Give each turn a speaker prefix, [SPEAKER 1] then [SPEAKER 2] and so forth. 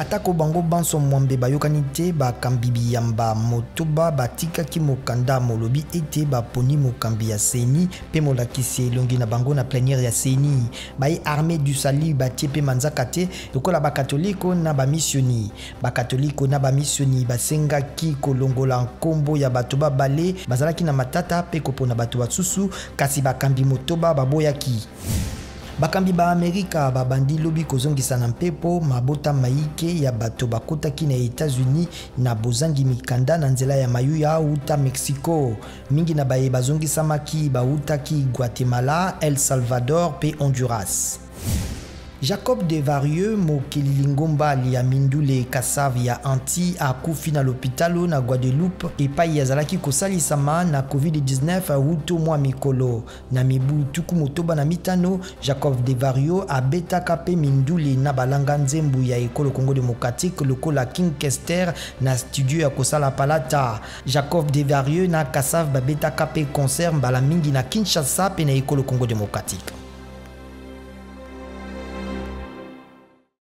[SPEAKER 1] Atako bango banso mwambe bayokani te bakambi biyamba motoba batikaki mokanda molobi ete baponi mokambi ya seni pe molakisi elongi na bango na plénière ya seni. Baye armée du salut batie pe manzaka te lokola bakatoliko na bamissioni. Bakatoliko na bamissioni basengaki kolongola nkombo ya bato babale bazalaki na matata pe kopona bato basusu kasi bakambi motoba baboyaki. Bakambi ba Amerika babandi lobi kozongisa na mpepo mabota maike ya bato bakotaki na États-Unis na bozangi mikanda na nzela ya mayu ya uta Mexico. Mingi na baye bazongisamaki bautaki Guatemala, El Salvador pe Honduras. Jacob Devarieux mokili lingomba ya mindule Kassav ya anti akufi na l'hôpitalo na Guadeloupe epai yazalaki kosalisama na COVID-19 wuto mwa mikolo na mibu tuku motoba na mitano. Jacob Devarieux abetaka pe mindule na balanga nzembu ya ekolo Congo démocratique lokola King Kester na studio ya kosala palata. Jacob Devarieux na Kassav babetaka pe concert mbala mingi na Kinshasa pe na ekolo Congo démocratique.